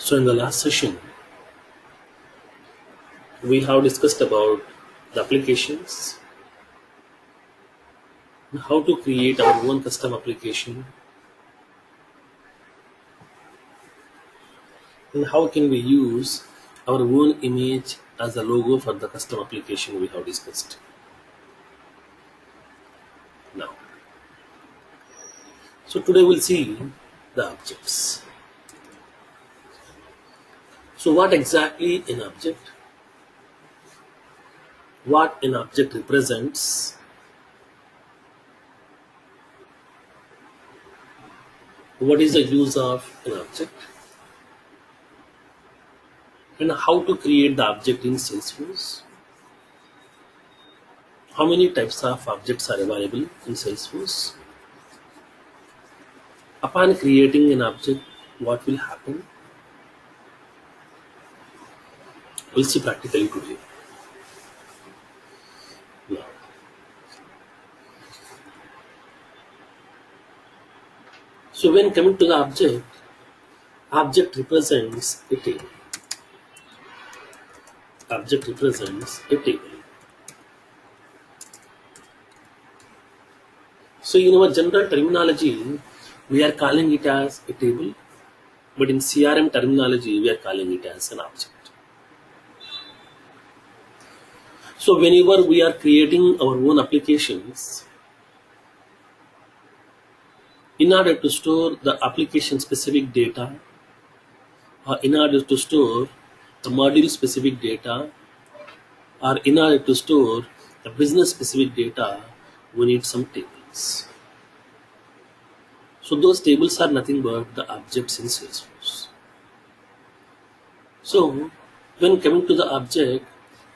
So in the last session, we have discussed about the applications, how to create our own custom application, and how can we use our own image as a logo for the custom application we have discussed. Now, so today we'll see the objects. So what exactly an object? What an object represents? What is the use of an object? And how to create the object in Salesforce? How many types of objects are available in Salesforce? Upon creating an object, what will happen? We'll see practically today. Now, so when coming to the object represents a table. Object represents a table. So in our general terminology, we are calling it as a table, but in CRM terminology, we are calling it as an object. So whenever we are creating our own applications, in order to store the application specific data, or in order to store the module specific data, or in order to store the business specific data, we need some tables. So those tables are nothing but the objects in Salesforce. So when coming to the object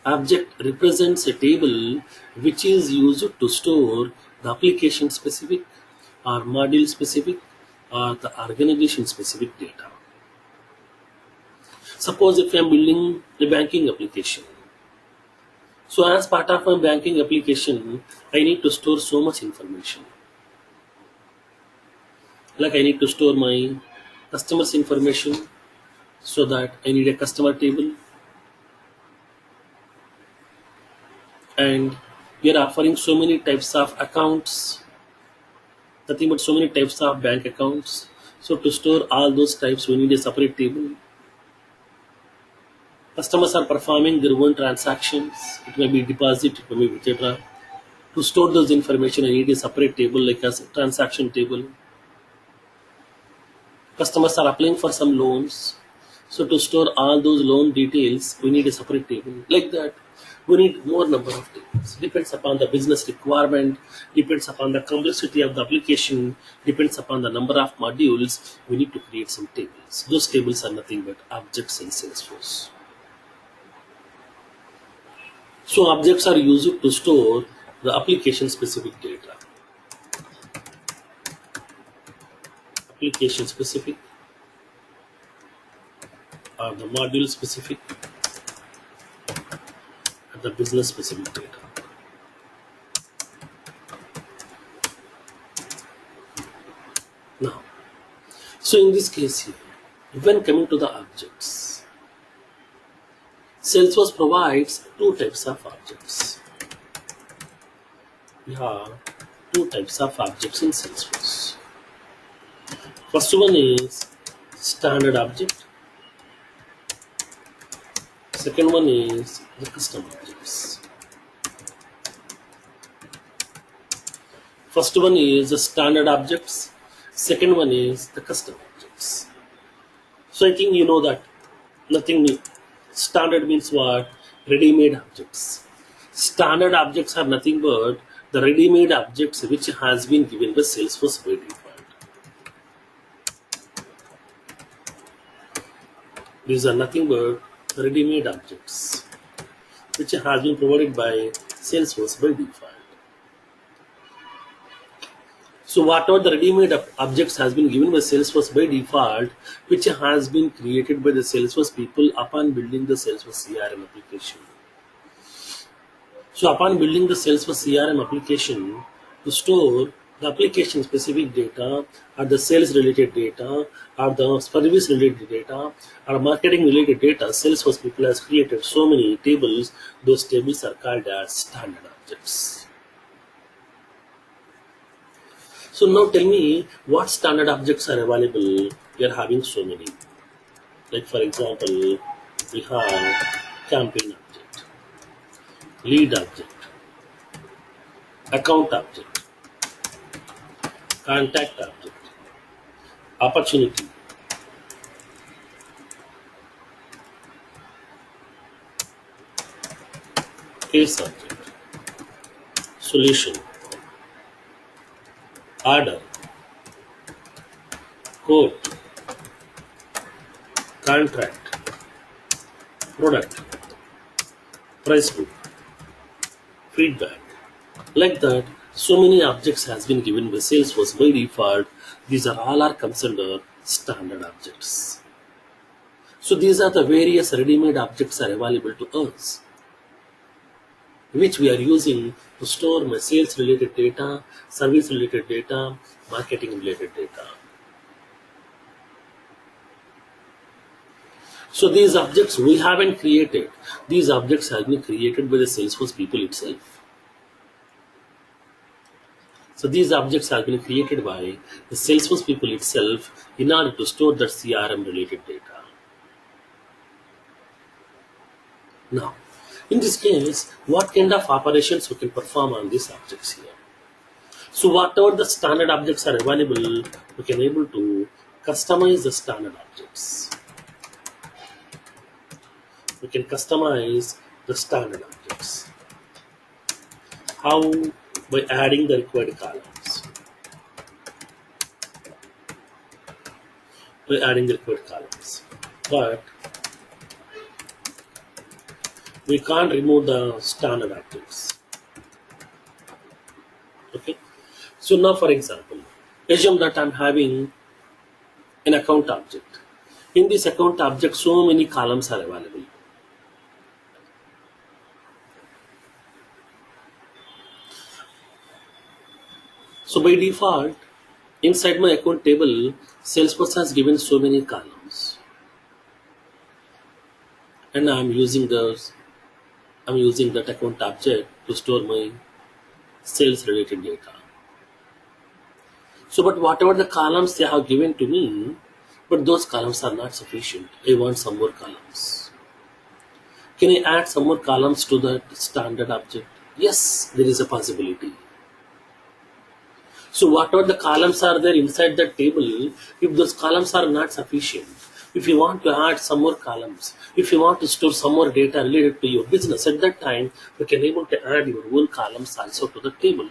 represents a table which is used to store the application specific or module specific or the organization specific data. Suppose if I am building a banking application. So as part of my banking application, I need to store so much information. Like I need to store my customers' information, so that I need a customer table. And we are offering so many types of accounts, nothing but so many types of bank accounts. So to store all those types, we need a separate table. Customers are performing their own transactions. It may be deposit, it may be withdraw. To store those information, I need a separate table like a transaction table. Customers are applying for some loans. So to store all those loan details, we need a separate table. Like that, we need more number of tables. Depends upon the business requirement, depends upon the complexity of the application, depends upon the number of modules, we need to create some tables. Those tables are nothing but objects in Salesforce. So objects are used to store the application specific data. Application specific or the module specific and the business specific data. Now, so in this case here, when coming to the objects, Salesforce provides two types of objects. We have two types of objects in Salesforce. First one is standard object. Second one is the custom objects. First one is the standard objects. Second one is the custom objects. So I think you know that nothing new. Standard means what? Ready-made objects. Standard objects are nothing but the ready-made objects which has been given by Salesforce by default. These are nothing but ready-made objects which has been provided by Salesforce by default. So whatever the ready-made objects has been given by Salesforce by default, which has been created by the Salesforce people upon building the Salesforce CRM application. So upon building the Salesforce CRM application, to store The application specific data, or the sales related data, or the service related data, or marketing related data. Salesforce people has created so many tables. Those tables are called as standard objects. So now tell me what standard objects are available. We are having so many. Like for example, we have campaign object, lead object, account object, contact object, opportunity, case object, solution, order, quote, contract, product, price book, feedback. Like that, so many objects has been given by Salesforce by default. These are all are considered standard objects. So these are the various ready-made objects are available to us, which we are using to store my sales related data, service related data, marketing related data. So these objects we haven't created. These objects have been created by the Salesforce people itself. So these objects have been created by the Salesforce people itself in order to store that CRM related data. Now, in this case, what kind of operations we can perform on these objects here? So whatever the standard objects are available, we can able to customize the standard objects. We can customize the standard objects. How? By adding the required columns. By adding the required columns. But we can't remove the standard objects. Okay. So now for example, assume that I'm having an account object. In this account object, so many columns are available. So by default, inside my account table, Salesforce has given so many columns, and I'm using that account object to store my sales related data. So, but whatever the columns they have given to me, but those columns are not sufficient. I want some more columns. Can I add some more columns to that standard object? Yes, there is a possibility. So whatever the columns are there inside that table, if those columns are not sufficient, if you want to add some more columns, if you want to store some more data related to your business, at that time, you can able to add your own columns also to the table.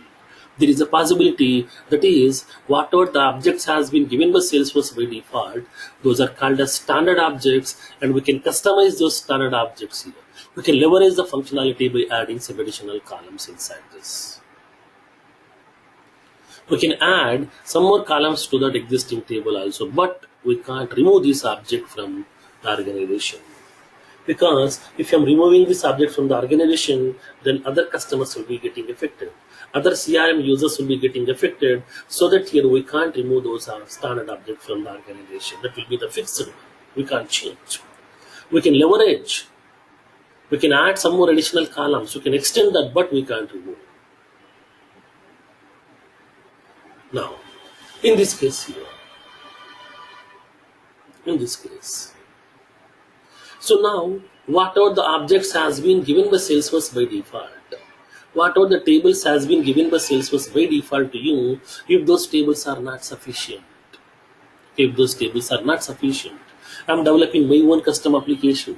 There is a possibility, that is, whatever the objects has been given by Salesforce by default, those are called as standard objects, and we can customize those standard objects here. We can leverage the functionality by adding some additional columns inside this. We can add some more columns to that existing table also, but we can't remove this object from the organization. Because if I'm removing this object from the organization, then other customers will be getting affected. Other CRM users will be getting affected, so that here we can't remove those standard objects from the organization. That will be the fixed one. We can't change. We can leverage. We can add some more additional columns. We can extend that, but we can't remove. Now, in this case here, so now whatever the objects has been given by Salesforce by default, whatever the tables has been given by Salesforce by default to you, if those tables are not sufficient, I'm developing my own custom application,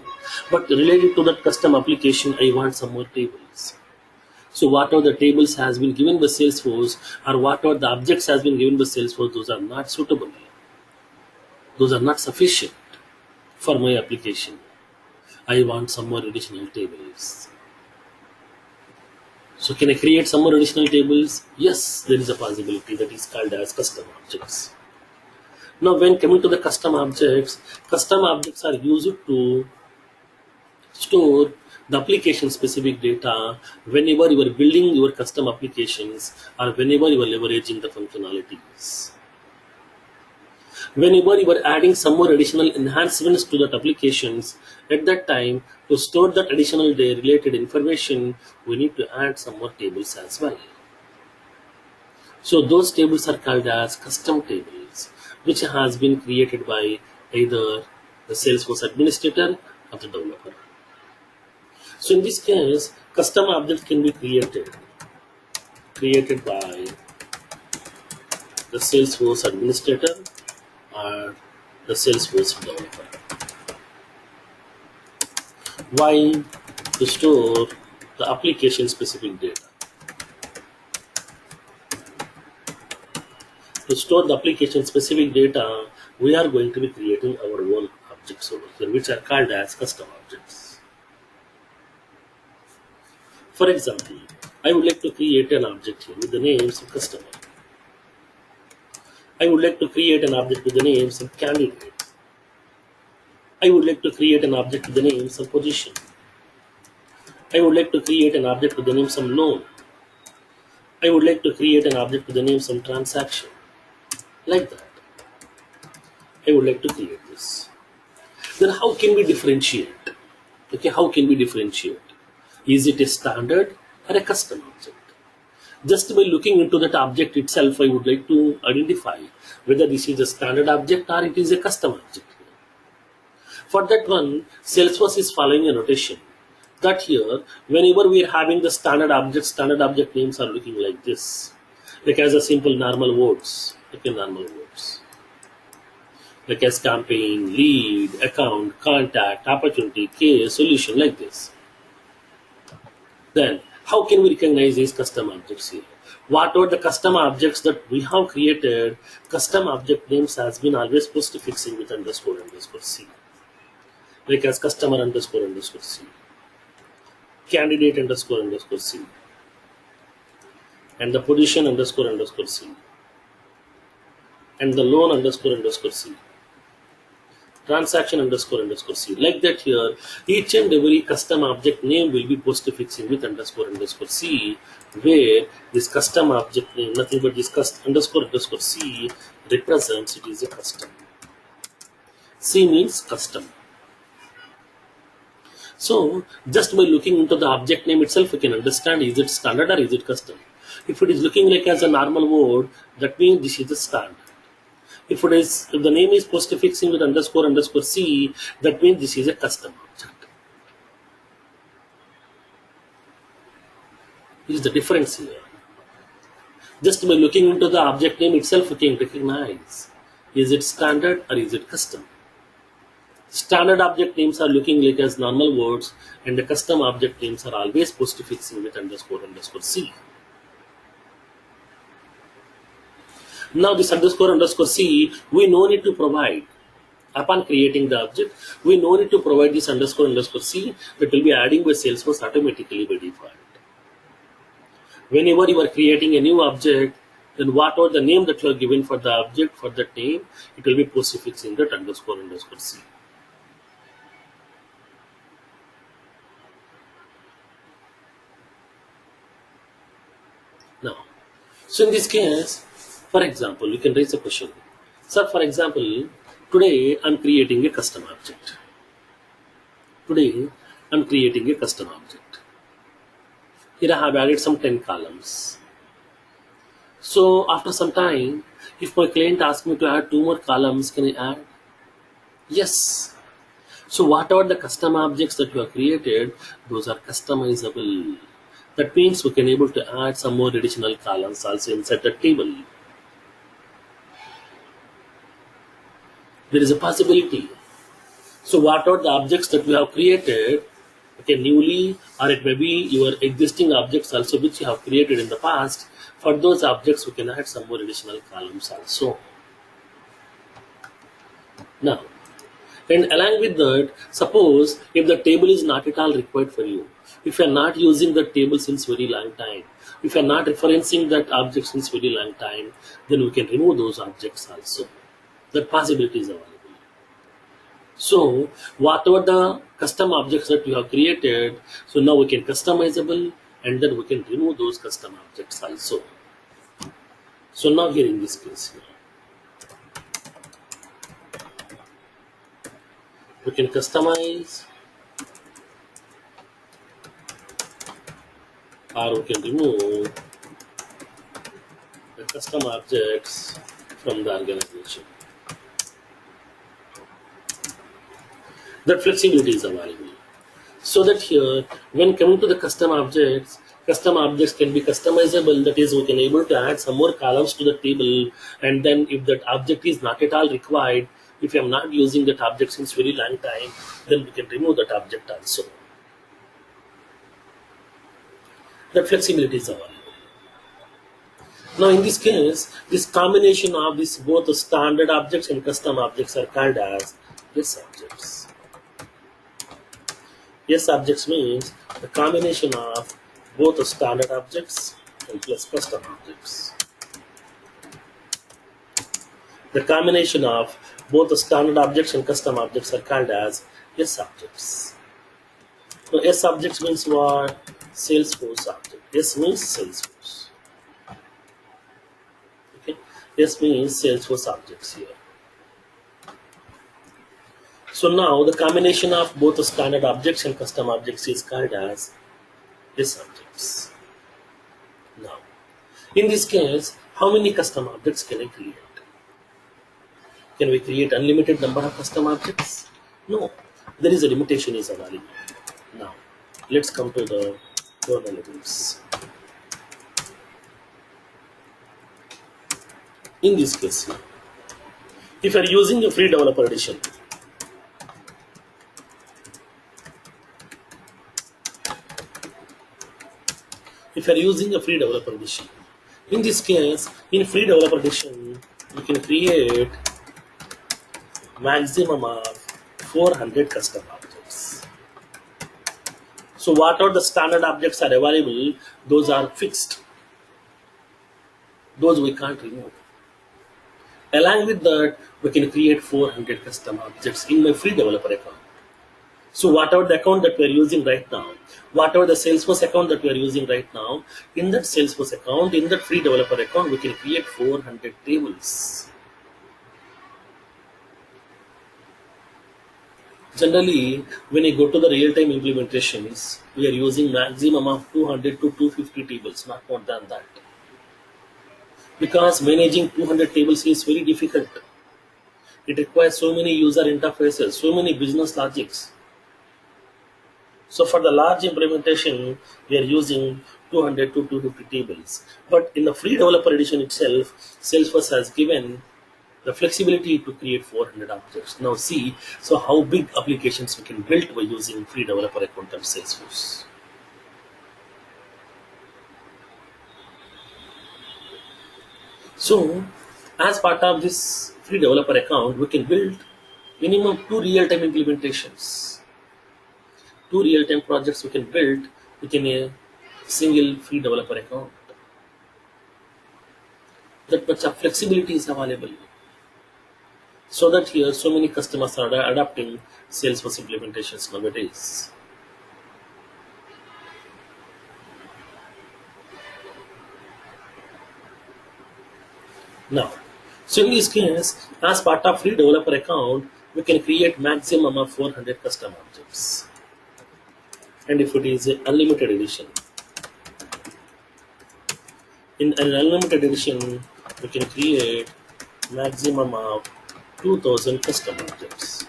but related to that custom application, I want some more tables. So whatever the tables has been given by Salesforce, or whatever the objects has been given by Salesforce, those are not suitable. Those are not sufficient for my application. I want some more additional tables. So can I create some more additional tables? Yes, there is a possibility, that is called as custom objects. Now when coming to the custom objects are used to store the application specific data whenever you are building your custom applications or whenever you are leveraging the functionalities. Whenever you are adding some more additional enhancements to that applications, at that time to store that additional related information, we need to add some more tables as well. So those tables are called as custom tables, which has been created by either the Salesforce administrator or the developer. So in this case, custom objects can be created by the Salesforce administrator or the Salesforce developer. Why? To store the application specific data. To store the application specific data, we are going to be creating our own objects over here, which are called as custom objects. For example, I would like to create an object here with the names of customer. I would like to create an object with the names of candidate. I would like to create an object with the names of position. I would like to create an object with the names of loan. I would like to create an object with the names of transaction. Like that. I would like to create this. Then how can we differentiate? Okay, how can we differentiate? Is it a standard or a custom object? Just by looking into that object itself, I would like to identify whether this is a standard object or it is a custom object. For that one, Salesforce is following a notation. That here, whenever we are having the standard object names are looking like this. Like as a simple normal words. Okay, normal words. Like as campaign, lead, account, contact, opportunity, case, solution, like this. Then, how can we recognize these custom objects here? What are the custom objects that we have created? Custom object names has been always postfixing with __C. Like as customer __C. Candidate __C. And the position __C. And the loan __C. Transaction __C. Like that here, each and every custom object name will be postfixing with __C, where this custom object name, nothing but this __C represents it is a custom. C means custom. So, just by looking into the object name itself, we can understand is it standard or is it custom. If it is looking like as a normal word, that means this is the standard. If the name is postfixing with __C, that means this is a custom object. This is the difference here. Just by looking into the object name itself, we can recognize is it standard or is it custom. Standard object names are looking like as normal words, and the custom object names are always postfixing with __C. Now this __C, we no need to provide. Upon creating the object, we no need to provide this __C that will be adding by Salesforce automatically by default. Whenever you are creating a new object, then what are the name that you are given for the object, for that name, it will be postfixing that __C. Now, so in this case, for example, you can raise a question. Sir, for example, today I'm creating a custom object. Today I'm creating a custom object. Here I have added some 10 columns. So after some time, if my client asks me to add 2 more columns, can I add? Yes. So whatever the custom objects that you have created, those are customizable. That means we can able to add some more additional columns also inside the table. There is a possibility. So what are the objects that we have created, okay, newly, or it may be your existing objects also which you have created in the past. For those objects, we can add some more additional columns also. Now, and along with that, suppose if the table is not at all required for you, if you are not using the table since very long time, if you are not referencing that object since very long time, then we can remove those objects also. That possibility is available. So whatever the custom objects that we have created, so now we can customizable and then we can remove those custom objects also. So now here in this case, we can customize or we can remove the custom objects from the organization. That flexibility is available. So that here, when coming to the custom objects can be customizable. That is, we can able to add some more columns to the table, and then if that object is not at all required, if I am not using that object since very long time, then we can remove that object also. That flexibility is available. Now in this case, this combination of this both the standard objects and custom objects are called as yes objects. Yes objects means the combination of both the standard objects and plus custom objects. The combination of both the standard objects and custom objects are called as yes objects. So yes objects means what? Salesforce object. Yes means Salesforce. Okay. Yes means Salesforce objects here. So now the combination of both the standard objects and custom objects is called as yes objects. Now, in this case, how many custom objects can I create? Can we create unlimited number of custom objects? No, there is a limitation is available. Now, let's come to the code elements. In this case, if you are using a free developer edition, in this case, in free developer edition, you can create maximum of 400 custom objects. So whatever the standard objects are available, those are fixed. Those we can't remove. Along with that, we can create 400 custom objects in my free developer account. So whatever the account that we are using right now, whatever the Salesforce account that we are using right now, in that Salesforce account, in that free developer account, we can create 400 tables. Generally, when you go to the real-time implementations, we are using maximum of 200 to 250 tables, not more than that. Because managing 200 tables is very difficult. It requires so many user interfaces, so many business logics. So for the large implementation, we are using 200 to 250 tables. But in the free developer edition itself, Salesforce has given the flexibility to create 400 objects. Now see, so how big applications we can build by using free developer account of Salesforce. So as part of this free developer account, we can build minimum 2 real-time implementations. 2 real-time projects we can build within a single free developer account. That much of flexibility is available. So that here so many customers are adopting Salesforce implementations nowadays. Now, so in this case, as part of free developer account, we can create maximum of 400 custom objects. And if it is an unlimited edition, in an unlimited edition, we can create maximum of 2000 custom objects.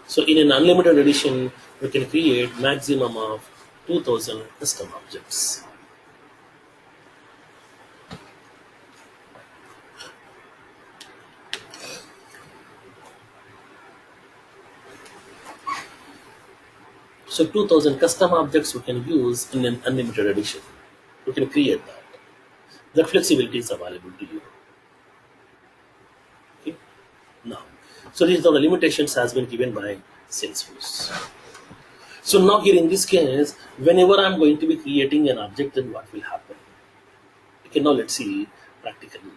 So in an unlimited edition, we can create maximum of 2000 custom objects. So 2000 custom objects we can use in an unlimited edition. We can create that. That flexibility is available to you. Okay. Now, so these are the limitations has been given by Salesforce. So now here in this case, whenever I'm going to be creating an object, then what will happen? Okay, now let's see. practically.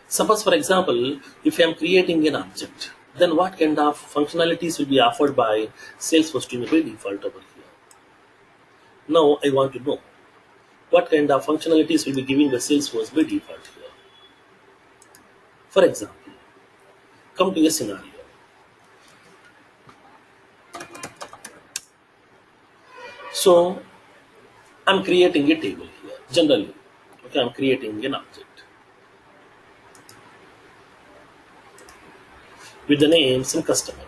Suppose, for example, if I am creating an object, then what kind of functionalities will be offered by Salesforce to me by default over here? Now I want to know what kind of functionalities will be giving the Salesforce by default here. For example, come to a scenario. So I'm creating a table here. Generally, okay, I'm creating an object with the name some customer.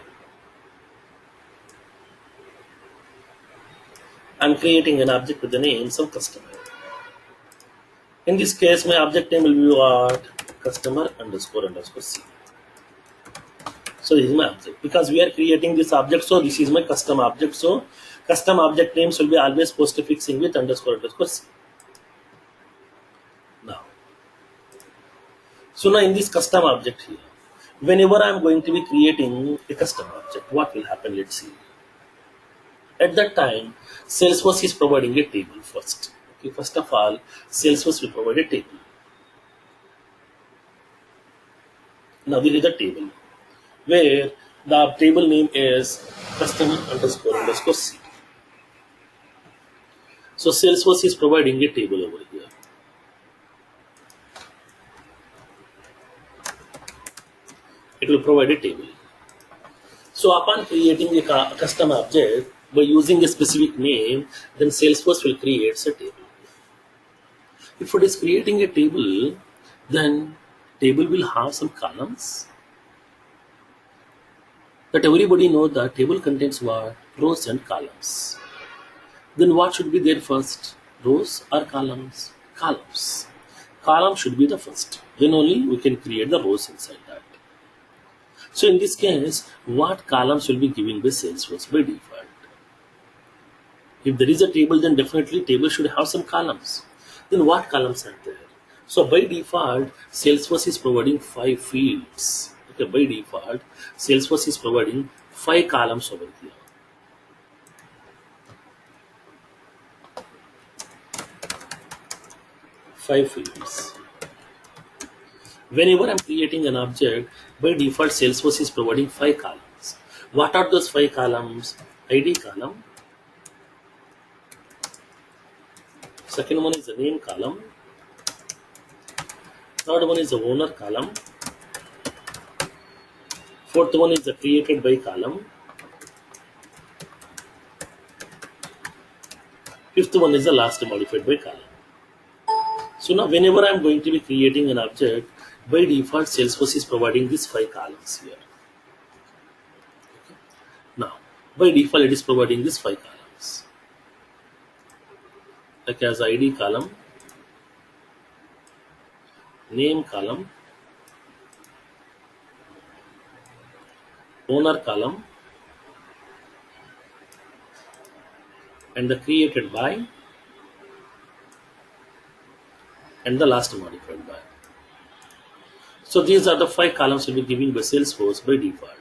I'm creating an object with the name some customer. In this case, my object name will be what? Customer underscore underscore C. So this is my object. Because we are creating this object, so this is my custom object. So custom object names will be always postfixing with underscore underscore C. Now, so now in this custom object here, whenever I am going to be creating a custom object, what will happen? Let's see. At that time, Salesforce is providing a table first. Okay, first of all, Salesforce will provide a table. Now this is the table where the table name is customer underscore underscore C. So Salesforce is providing a table over here. It will provide a table. So upon creating a custom object by using a specific name, then Salesforce will create a table. If it is creating a table, then table will have some columns. That everybody knows that table contains what? Rows and columns. Then what should be there first? Rows or columns? Columns. Column should be the first. Then only we can create the rows inside that. So in this case, what columns will be given by Salesforce by default? If there is a table, then definitely table should have some columns. Then what columns are there? So by default, Salesforce is providing 5 fields. Okay, by default, Salesforce is providing 5 columns over here. Five fields. Whenever I'm creating an object, by default, Salesforce is providing 5 columns. What are those 5 columns? ID column. Second one is the name column. Third one is the owner column. Fourth one is the created by column. Fifth one is the last modified by column. So now whenever I'm going to be creating an object, by default Salesforce is providing these 5 columns here. Now, by default it is providing these 5 columns. Like as ID column, name column, owner column, and the created by, and the last modified by. So these are the 5 columns will be given by Salesforce by default.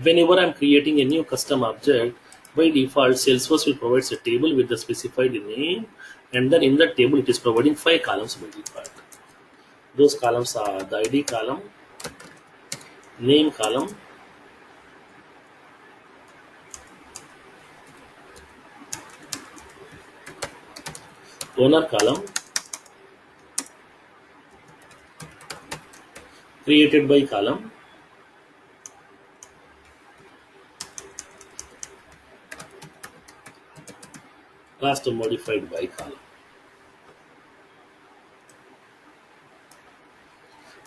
Whenever I'm creating a new custom object, by default Salesforce will provide a table with the specified name, and then in that table it is providing 5 columns by default. Those columns are the ID column, name column, owner column, created by column, last modified by column.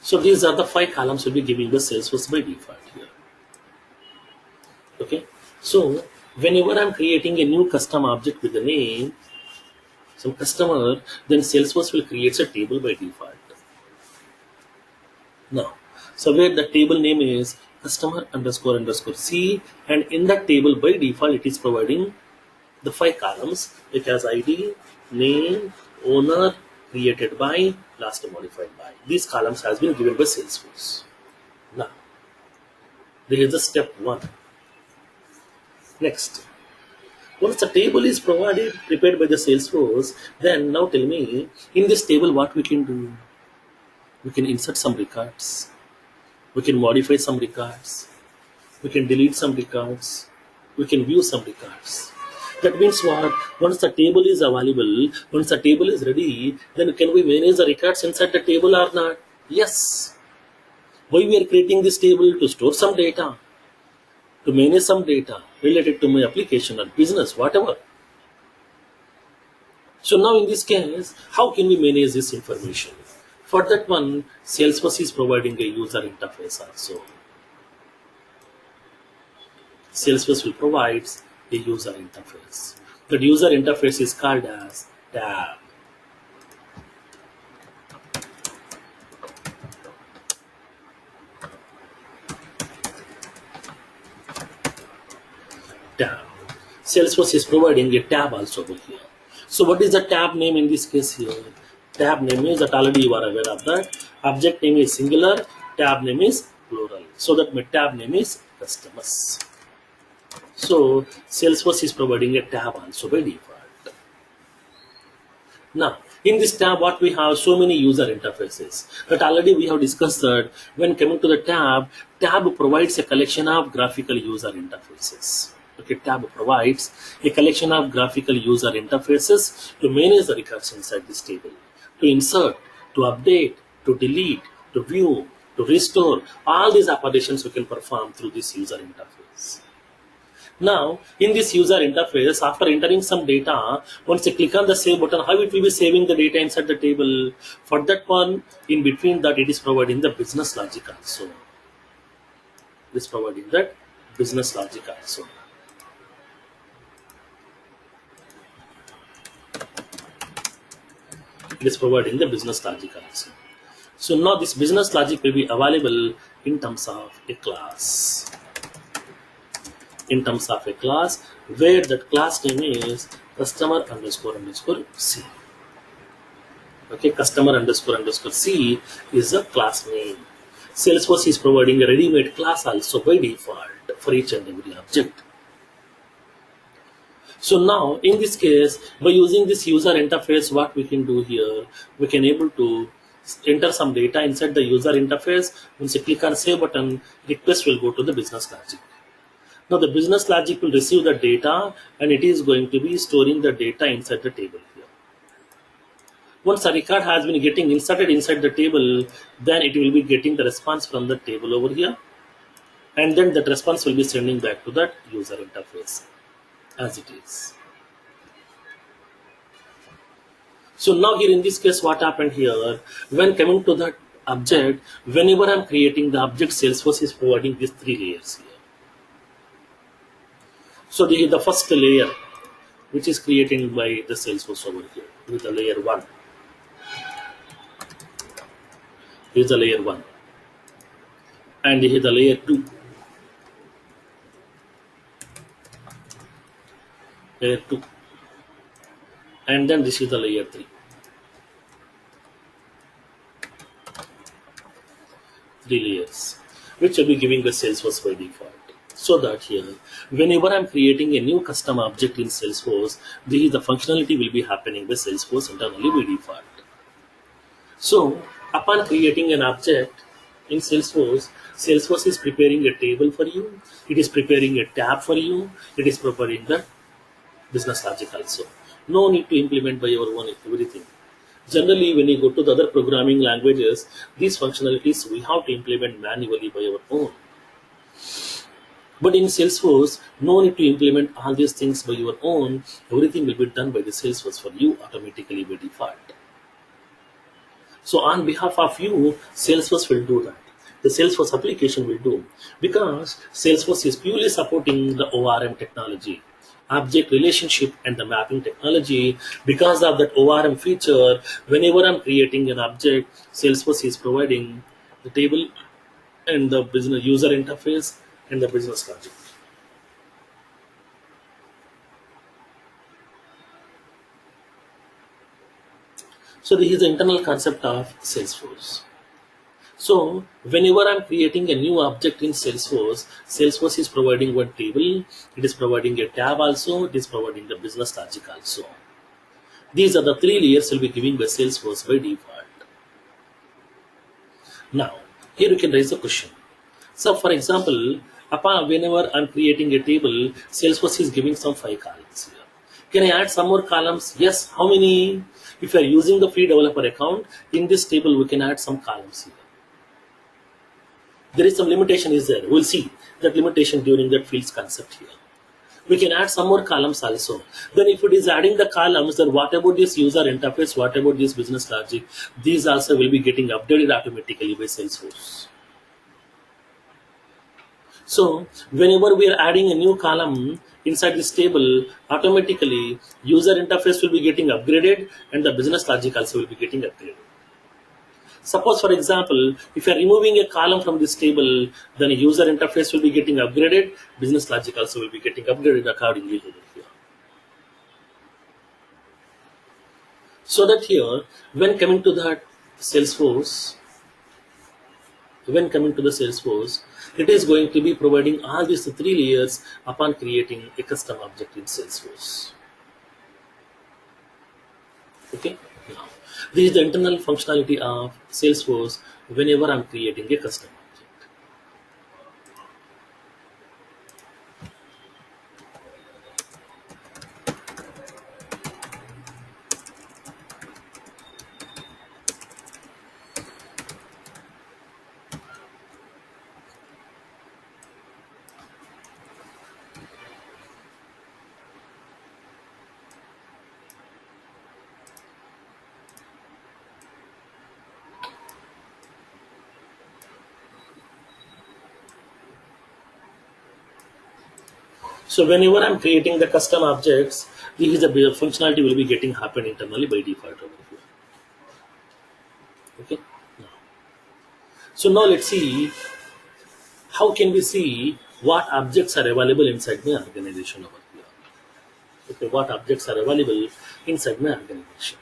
So these are the 5 columns will be giving the Salesforce by default here. Okay. So whenever I'm creating a new custom object with the name, some customer, then Salesforce will create a table by default. Now, so where the table name is customer underscore underscore C, and in that table by default it is providing the 5 columns. It has ID, name, owner, created by, last modified by. These columns has been given by Salesforce. Now, there is a step 1. Next, Once the table is prepared by the Salesforce, then now tell me, in this table what we can do? We can insert some records. We can modify some records. We can delete some records. We can view some records. That means what? Once the table is available, once the table is ready, then can we manage the records inside the table or not? Yes. Why we are creating this table? To store some data, to manage some data related to my application or business, whatever. So now in this case, how can we manage this information? For that one, Salesforce is providing a user interface also. Salesforce will provide a user interface. That user interface is called as tab. Tab. Salesforce is providing a tab also over here. So what is the tab name in this case here? Tab name is that already you are aware of that. Object name is singular, tab name is plural. So that my tab name is customers. So Salesforce is providing a tab also by default. Now, in this tab, what we have so many user interfaces. But already we have discussed that when coming to the tab provides a collection of graphical user interfaces. Okay, tab provides a collection of graphical user interfaces to manage the records inside this table, to insert, to update, to delete, to view, to restore. All these operations we can perform through this user interface. Now, in this user interface, after entering some data, once you click on the save button, how it will be saving the data inside the table? For that one, in between that, it is providing the business logic also. It is providing that business logic also. It is providing the business logic also. So now this business logic will be available in terms of a class. In terms of a class where that class name is customer underscore underscore C. Okay, customer underscore underscore C is a class name. Salesforce is providing a ready-made class also by default for each and every object. So now in this case, by using this user interface, what we can do here, we can able to enter some data inside the user interface. Once you click on save button, request will go to the business logic. Now the business logic will receive the data and it is going to be storing the data inside the table here. Once a record has been getting inserted inside the table, then it will be getting the response from the table over here. And then that response will be sending back to that user interface as it is. So now here in this case, what happened here, when coming to that object, whenever I'm creating the object, Salesforce is providing these three layers here. So this is the first layer which is created by the Salesforce over here with the layer 1. This is the layer 1. And this is the layer 2. Layer 2. And then this is the layer 3. 3 layers which will be giving the Salesforce by default. So that here, whenever I'm creating a new custom object in Salesforce, the functionality will be happening by Salesforce internally by default. So upon creating an object in Salesforce, Salesforce is preparing a table for you, it is preparing a tab for you, it is preparing the business logic also. No need to implement by your own everything. Generally, when you go to the other programming languages, these functionalities we have to implement manually by our own. But in Salesforce, no need to implement all these things by your own. Everything will be done by the Salesforce for you automatically by default. So on behalf of you, Salesforce will do that. The Salesforce application will do, because Salesforce is purely supporting the ORM technology, object relationship and the mapping technology. Because of that ORM feature, whenever I'm creating an object, Salesforce is providing the table and the business user interface and the business logic. So this is the internal concept of Salesforce. So whenever I'm creating a new object in Salesforce, Salesforce is providing one table, it is providing a tab also, it is providing the business logic also. These are the three layers will be given by Salesforce by default. Now, here you can raise a question. So for example, whenever I'm creating a table, Salesforce is giving some 5 columns here. Can I add some more columns? Yes. How many? If you are using the free developer account, in this table we can add some columns here. There is some limitation is there. We'll see that limitation during that fields concept here. We can add some more columns also. Then if it is adding the columns, then what about this user interface, what about this business logic? These also will be getting updated automatically by Salesforce. So whenever we are adding a new column inside this table, automatically user interface will be getting upgraded and the business logic also will be getting upgraded. Suppose for example, if you are removing a column from this table, then a user interface will be getting upgraded, business logic also will be getting upgraded accordingly over here. So that here, when coming to the Salesforce, it is going to be providing all these three layers upon creating a custom object in Salesforce. Okay. Now, this is the internal functionality of Salesforce whenever I'm creating a custom object. So whenever I'm creating the custom objects, this is the functionality will be getting happen internally by default over here. Okay. So now let's see how can we see what objects are available inside my organization over here. Okay, what objects are available inside my organization.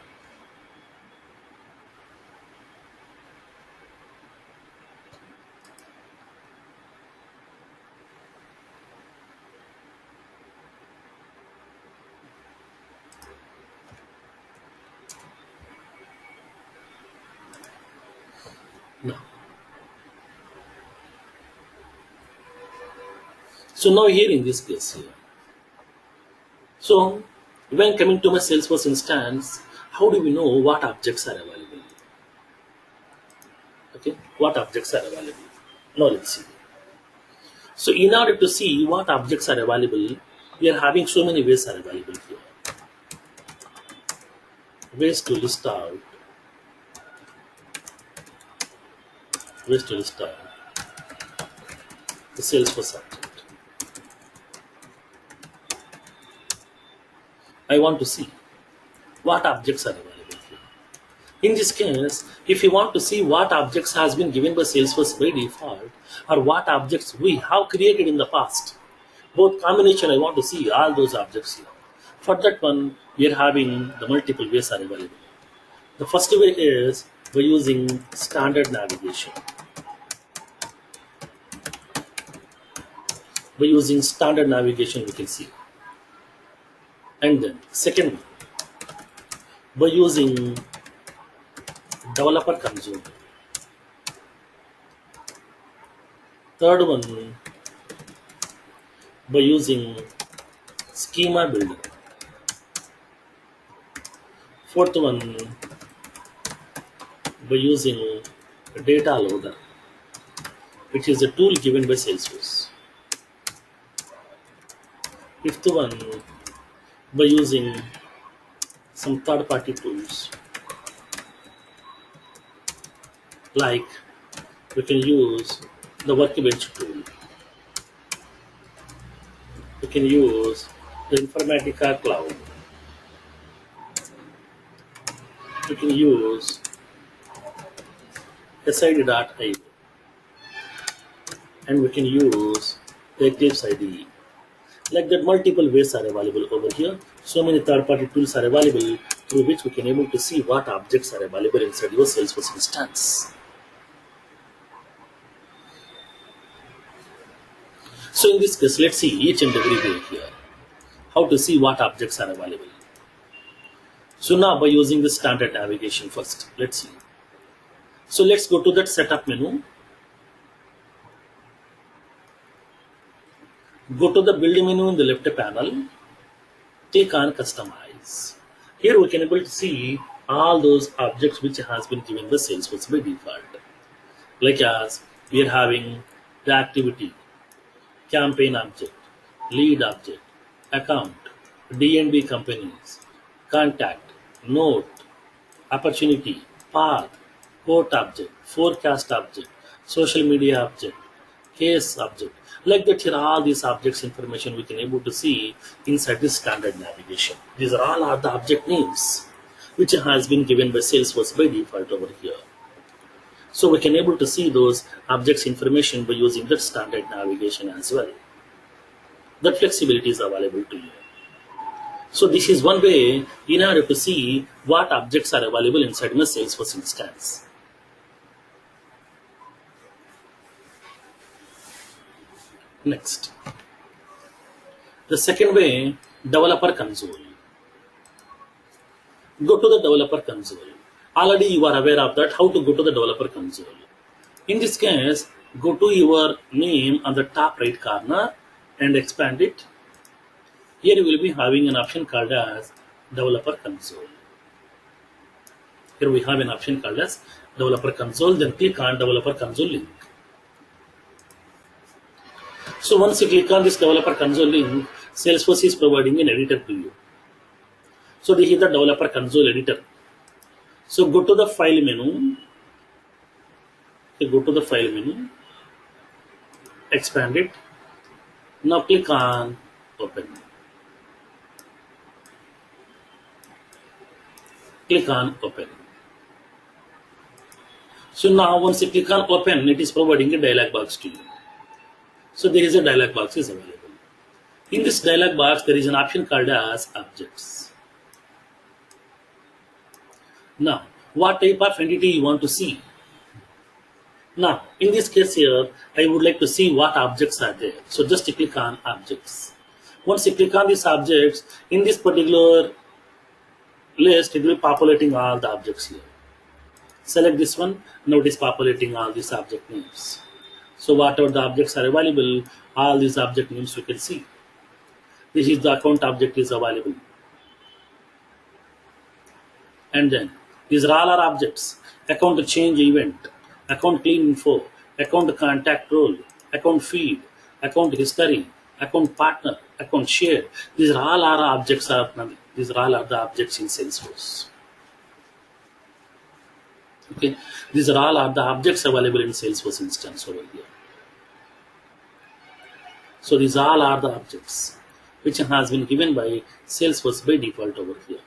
Now, so now here in this case here. So when coming to my Salesforce instance, how do we know what objects are available? Okay, what objects are available? Now let's see. So in order to see what objects are available, we are having so many ways are available here. Ways to list out the Salesforce object. I want to see what objects are available here. In this case, if you want to see what objects has been given by Salesforce by default or what objects we have created in the past, both combination I want to see all those objects here. For that one, we are having the multiple ways are available. The first way is by using standard navigation. By using standard navigation, we can see. And then second one, by using developer console. Third one, by using schema builder. Fourth one, by using data loader, which is a tool given by Salesforce. Fifth one, by using some third-party tools, like we can use the Workbench tool. We can use the Informatica Cloud. We can use SID.io. And we can use the Eclipse IDE. Like that, multiple ways are available over here. So many third-party tools are available through which we can able to see what objects are available inside your Salesforce instance. So in this case, let's see each and every way here, how to see what objects are available. So now by using the standard navigation first, let's see. So let's go to that setup menu. Go to the build menu in the left panel. Click on customize. Here we can able to see all those objects which has been given the Salesforce by default. Like as we are having the activity, campaign object, lead object, account, D&B companies, contact, note, opportunity, path, quote object, forecast object, social media object, case object. Like that here all these objects information we can able to see inside this standard navigation. These are the object names which has been given by Salesforce by default over here. So we can able to see those objects information by using that standard navigation as well. That flexibility is available to you. So this is one way in order to see what objects are available inside my Salesforce instance. Next, the second way, developer console. Go to the developer console. Already you are aware of that, how to go to the developer console. In this case, go to your name on the top right corner and expand it. Here you will be having an option called as developer console. Here we have an option called as developer console, then click on developer console link. So once you click on this developer console link, Salesforce is providing an editor to you. So this is the developer console editor. So go to the file menu. Expand it. Now click on open. Click on open. So now once you click on open, it is providing a dialog box to you. So there is a dialog box is available. In this dialog box, there is an option called as objects. Now, what type of entity you want to see? Now, in this case here, I would like to see what objects are there. So just click on objects. Once you click on these objects, in this particular list, it will be populating all the objects here. Select this one. Now it is populating all these object names. So whatever the objects are available, all these object names you can see. This is the account object is available. And then these are all our objects. Account change event, account clean info, account contact role, account feed, account history, account partner, account share. These are all our objects. These are all the objects in Salesforce. Okay, these are all the objects available in Salesforce instance over here. So these all are the objects which has been given by Salesforce by default over here.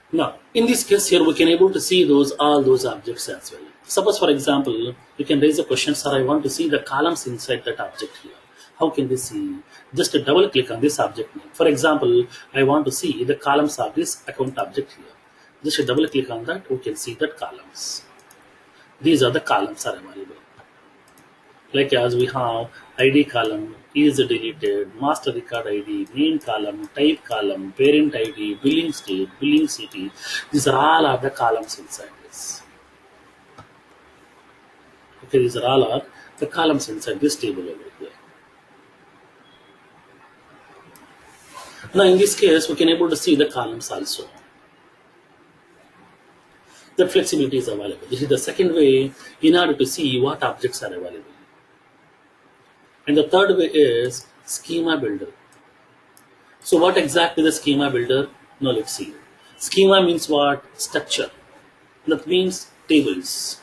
Now, in this case here, we can able to see all those objects as well. Suppose, for example, you can raise a question, sir, I want to see the columns inside that object here. How can we see? Just a double click on this object name. For example, I want to see the columns of this account object here. Just a double click on that, we can see that columns. These are the columns are available. Like as we have ID column, is deleted, master record ID, name column, type column, parent ID, billing state, billing city. These are all the columns inside this. Okay, these are all the columns inside this table over here. Now in this case, we can able to see the columns also. The flexibility is available. This is the second way in order to see what objects are available. And the third way is schema builder. So what exactly is the schema builder? Now let's see. Schema means what? Structure. That means tables.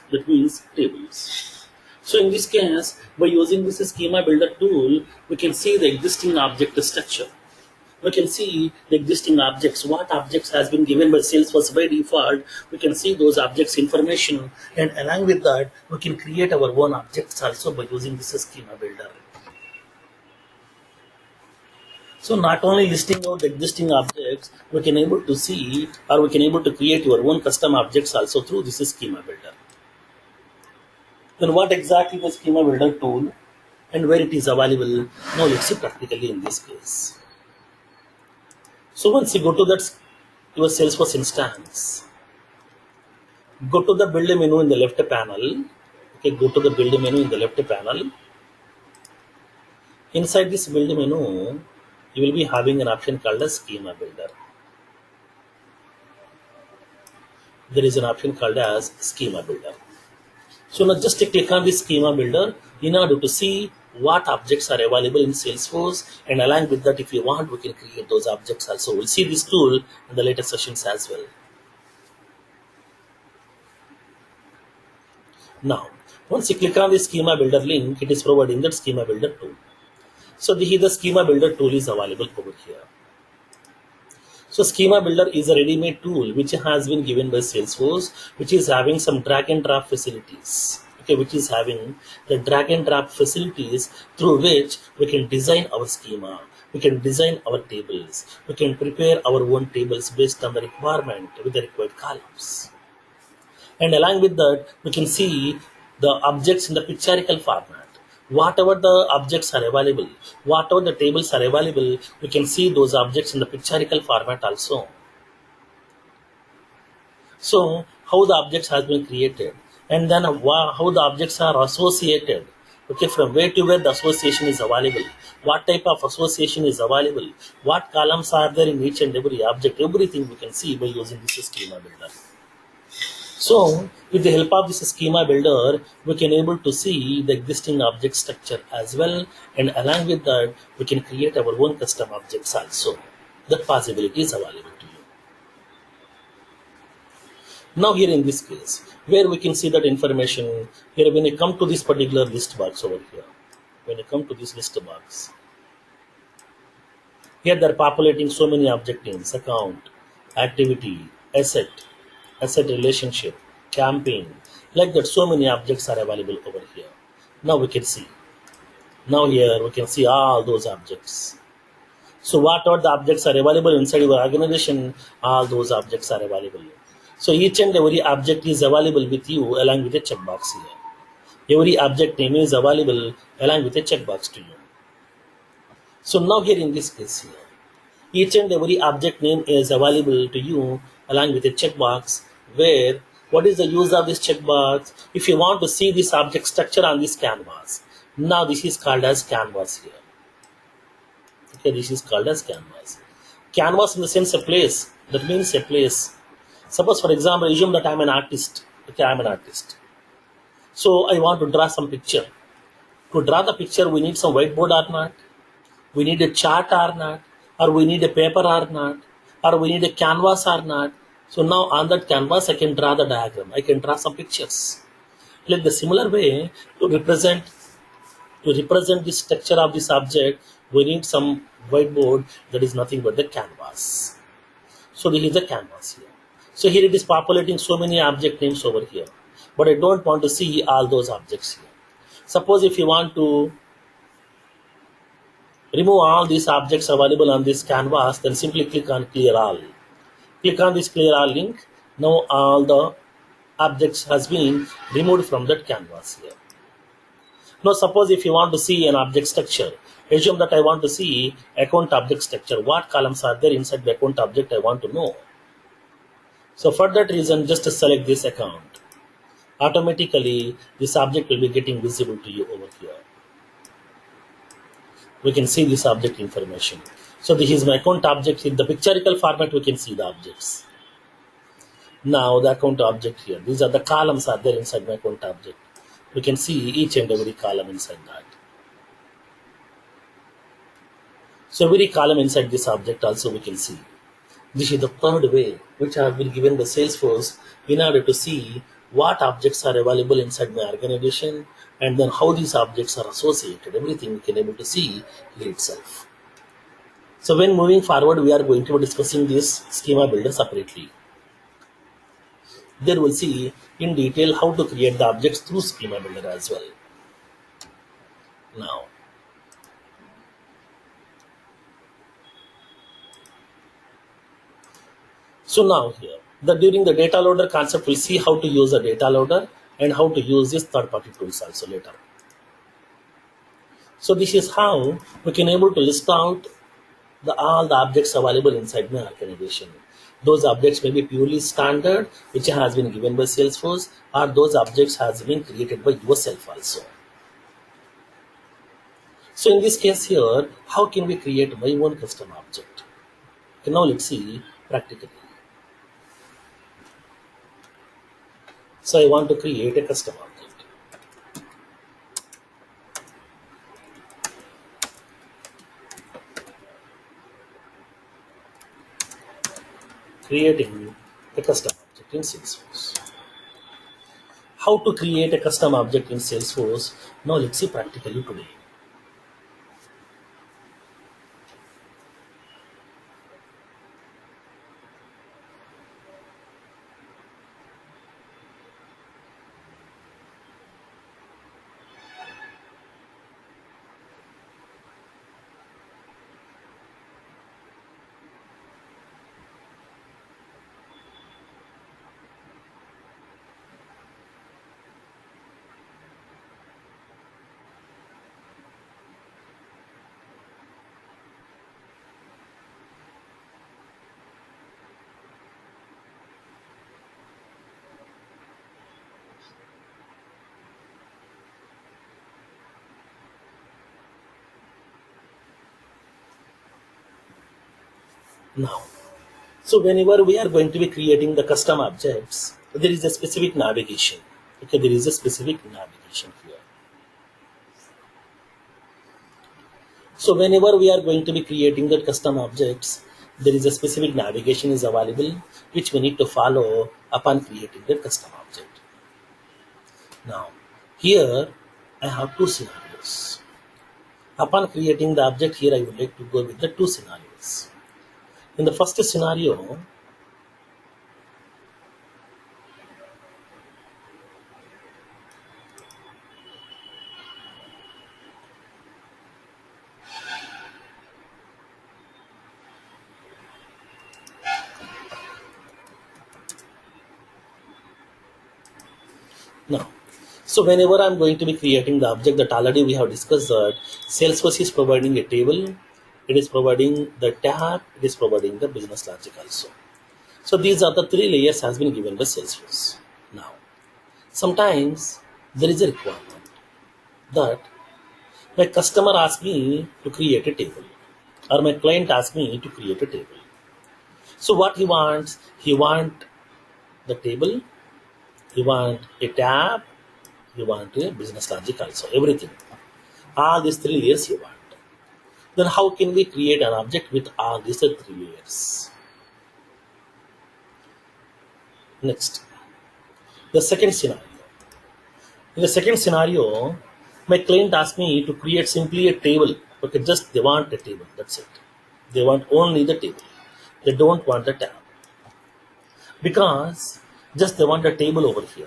So in this case, by using this schema builder tool, we can see the existing object structure. We can see the existing objects, what objects has been given by Salesforce by default. We can see those objects information, and along with that, we can create our own objects also by using this schema builder. So not only listing out the existing objects, we can able to see or we can able to create your own custom objects also through this schema builder. Then what exactly the schema builder tool and where it is available? Now let's see practically in this case. So once you go to that your Salesforce instance, go to the build menu in the left panel. Okay, go to the build menu in the left panel. Inside this build menu, you will be having an option called as schema builder. There is an option called as schema builder. So now just click on this schema builder in order to see what objects are available in Salesforce, and along with that, if you want, we can create those objects also. We'll see this tool in the later sessions as well. Now, once you click on the schema builder link, it is providing that schema builder tool. So the schema builder tool is available over here. So schema builder is a ready-made tool which has been given by Salesforce, which is having some drag and drop facilities. Okay, which is having the drag and drop facilities through which we can design our schema, we can design our tables, we can prepare our own tables based on the requirement with the required columns. And along with that, we can see the objects in the pictorial format. Whatever the objects are available, whatever the tables are available, we can see those objects in the pictorial format also. So how the objects has been created, and then how the objects are associated. Okay, from where to where the association is available, what type of association is available, what columns are there in each and every object, everything we can see by using this schema builder. So with the help of this schema builder, we can able to see the existing object structure as well, and along with that, we can create our own custom objects also. That possibility is available to you. Now here in this case, where we can see that information, here when you come to this particular list box over here, when you come to this list box, here they're populating so many object names: account, activity, asset, asset relationship, campaign, like that. So many objects are available over here. Now we can see. Now here we can see all those objects. So what are the objects are available inside your organization? All those objects are available. So each and every object is available with you along with a checkbox here. Every object name is available along with a checkbox to you. So now here in this case here, each and every object name is available to you along with a checkbox, where what is the use of this checkbox? If you want to see this object structure on this canvas, now this is called as canvas here. Okay, this is called as canvas. Canvas in the sense a place, that means a place. Suppose for example, assume that I am an artist. Okay, I am an artist. So I want to draw some picture. To draw the picture, we need some whiteboard or not? We need a chart or not? Or we need a paper or not? Or we need a canvas or not? So now on that canvas, I can draw the diagram. I can draw some pictures. Like the similar way, to represent the structure of this object, we need some whiteboard that is nothing but the canvas. So this is the canvas here. So here it is populating so many object names over here. But I don't want to see all those objects here. Suppose if you want to remove all these objects available on this canvas, then simply click on clear all. Click on this clear all link. Now all the objects has been removed from that canvas here. Now suppose if you want to see an object structure, assume that I want to see account object structure. What columns are there inside the account object I want to know. So for that reason, just select this account. Automatically this object will be getting visible to you over here. We can see this object information. So this is my account object. In the pictorial format, we can see the objects. Now the account object here. These are the columns are there inside my account object. We can see each and every column inside that. So every column inside this object also we can see. This is the third way which I have been given by Salesforce in order to see what objects are available inside my organization, and then how these objects are associated. Everything we can able to see here itself. So when moving forward, we are going to be discussing this schema builder separately. There we'll see in detail how to create the objects through schema builder as well. Now, So now here, during the data loader concept, we'll see how to use a data loader and how to use this third-party tools also later. So this is how we can able to list out all the objects available inside my organization. Those objects may be purely standard, which has been given by Salesforce, or those objects has been created by yourself also. So in this case here, how can we create my own custom object? Okay, now let's see practically. So I want to create a custom object. Creating a custom object in Salesforce. How to create a custom object in Salesforce? Now let's see practically today. Now, so whenever we are going to be creating the custom objects, there is a specific navigation. Okay, there is a specific navigation here. So whenever we are going to be creating the custom objects, there is a specific navigation is available which we need to follow upon creating the custom object. Now, here I have two scenarios. Upon creating the object here, I would like to go with the two scenarios. In the first scenario, now, so whenever I'm going to be creating the object that already we have discussed that Salesforce is providing a table, it is providing the tab, it is providing the business logic also. So these are the three layers has been given by Salesforce. Now, sometimes there is a requirement that my customer asks me to create a table or my client asks me to create a table. So what he want the table, he want a tab, he want a business logic also, everything. All these three layers he want. Then how can we create an object with all these three layers? Next, the second scenario. In the second scenario, my client asked me to create simply a table. Okay, just they want a table. That's it. They want only the table. They don't want the tab. Because just they want a table over here.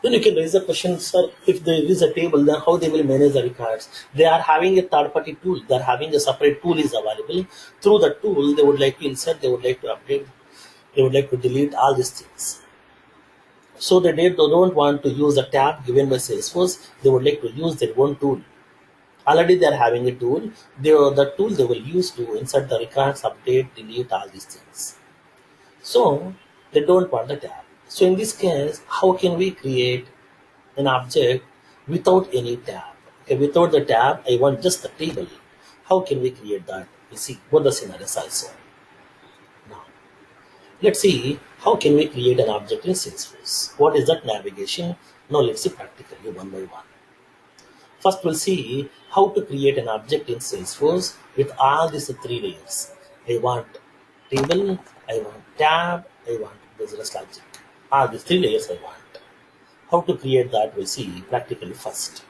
Then you can raise the question, sir, if there is a table, then how they will manage the records? They are having a third-party tool. They are having a separate tool is available. Through the tool, they would like to insert, they would like to update, they would like to delete all these things. So they don't want to use a tab given by Salesforce. They would like to use their own tool. Already they are having a tool. The tool they will use to insert the records, update, delete all these things. So they don't want the tab. So in this case, how can we create an object without any tab? Okay, without the tab, I want just the table. How can we create that? We see both the scenarios also. Now, let's see how can we create an object in Salesforce. What is that navigation? Now let's see practically one by one. First, we'll see how to create an object in Salesforce with all these three layers. I want table, I want tab, I want business logic. All these three layers I want. How to create that we'll see practically first.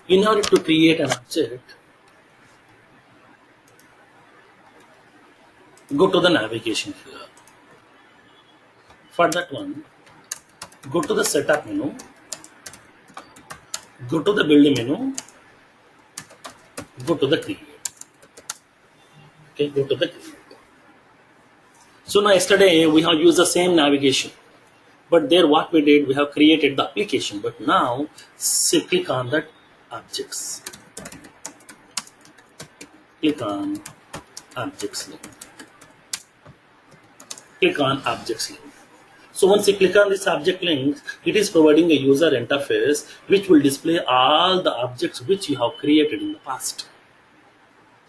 In order to create an object, go to the navigation here. For that one, go to the setup menu, go to the build menu, go to the create. Okay, go to the create. So now yesterday we have used the same navigation, but there what we did, we have created the application, but now click on that objects. Click on objects link. Click on objects link. So once you click on this object link, it is providing a user interface which will display all the objects which you have created in the past.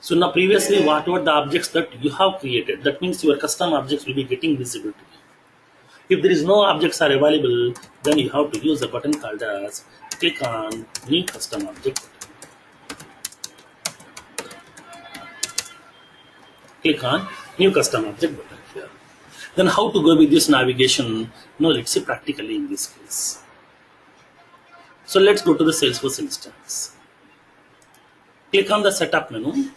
So now previously whatever the objects that you have created, that means your custom objects will be getting visible to you. If there is no objects are available, then you have to use the button called as click on new custom object button. Click on new custom object button here. Then how to go with this navigation? Now let's see practically in this case. So let's go to the Salesforce instance. Click on the setup menu.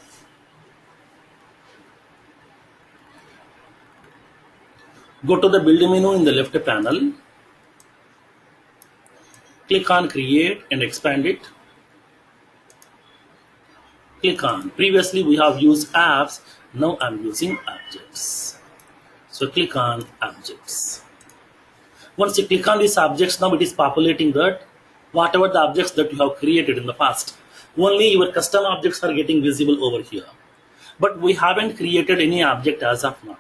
Go to the build menu in the left panel. Click on create and expand it. Click on, previously we have used apps, now I'm using objects. So click on objects. Once you click on these objects, now it is populating that whatever the objects that you have created in the past, only your custom objects are getting visible over here. But we haven't created any object as of now.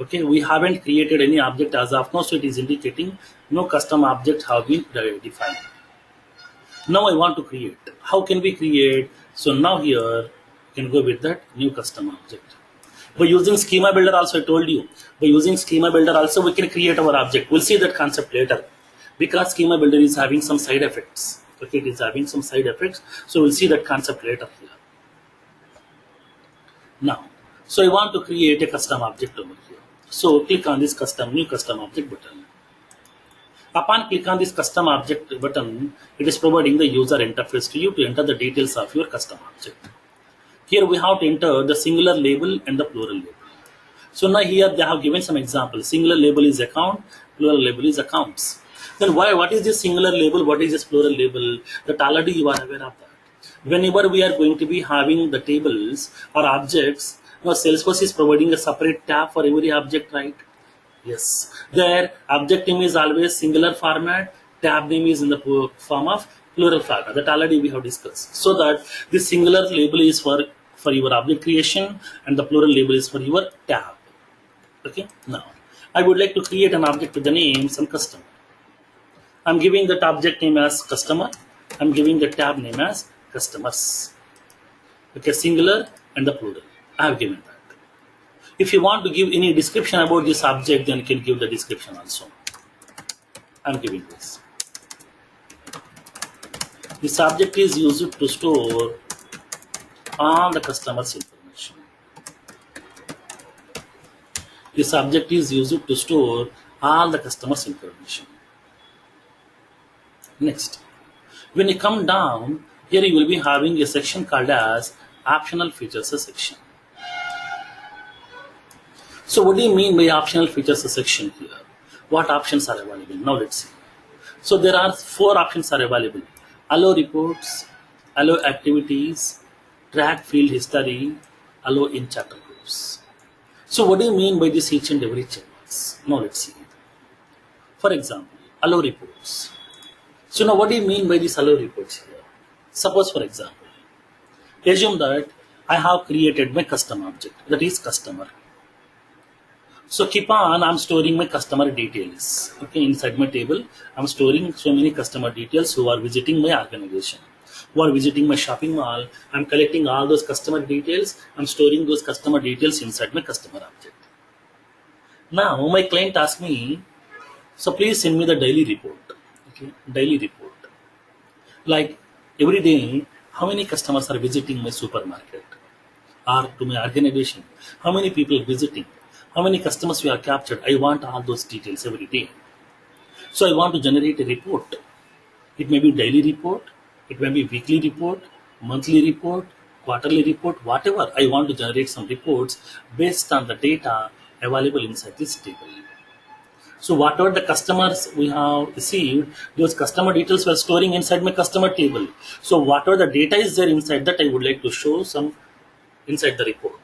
Okay, we haven't created any object as of now, so it is indicating no custom object have been defined. Now I want to create. How can we create? So now here you can go with that new custom object. By using schema builder also, I told you, by using schema builder also we can create our object. We'll see that concept later, because schema builder is having some side effects. Okay, it is having some side effects, so we'll see that concept later here. Now, so I want to create a custom object over here. So click on this new custom object button. Upon click on this custom object button, it is providing the user interface to you to enter the details of your custom object. Here we have to enter the singular label and the plural label. So now here they have given some examples. Singular label is account, plural label is accounts. Then what is this singular label? What is this plural label? That already you are aware of that. Whenever we are going to be having the tables or objects, now Salesforce is providing a separate tab for every object, right? Yes. There object name is always singular format, tab name is in the form of plural format. That already we have discussed. So that this singular label is for your object creation and the plural label is for your tab. Okay. Now I would like to create an object with the name some customer. I'm giving that object name as customer. I'm giving the tab name as customers. Okay, singular and the plural. I have given that. If you want to give any description about this object, then you can give the description also. I'm giving this. This object is used to store all the customer's information. This object is used to store all the customer's information. Next, when you come down, here you will be having a section called as optional features section. So what do you mean by optional features section here? What options are available? Now let's see. So there are 4 options are available. Allow reports, allow activities, track field history, allow in chapter groups. So what do you mean by this each and every checkbox? Now let's see. For example, allow reports. So now what do you mean by this allow reports here? Suppose for example, assume that I have created my custom object, that is customer. So keep on, I'm storing my customer details. Okay, inside my table, I'm storing so many customer details who are visiting my organization, who are visiting my shopping mall. I'm collecting all those customer details. I'm storing those customer details inside my customer object. Now my client asks me, so please send me the daily report. Okay, daily report. Like every day, how many customers are visiting my supermarket or to my organization? How many people are visiting? How many customers we have captured? I want all those details every day. So I want to generate a report. It may be daily report, It may be weekly report, monthly report, quarterly report, whatever. I want to generate some reports based on the data available inside this table. So whatever the customers we have received, those customer details were storing inside my customer table. So whatever the data is there inside that, I would like to show some inside the report.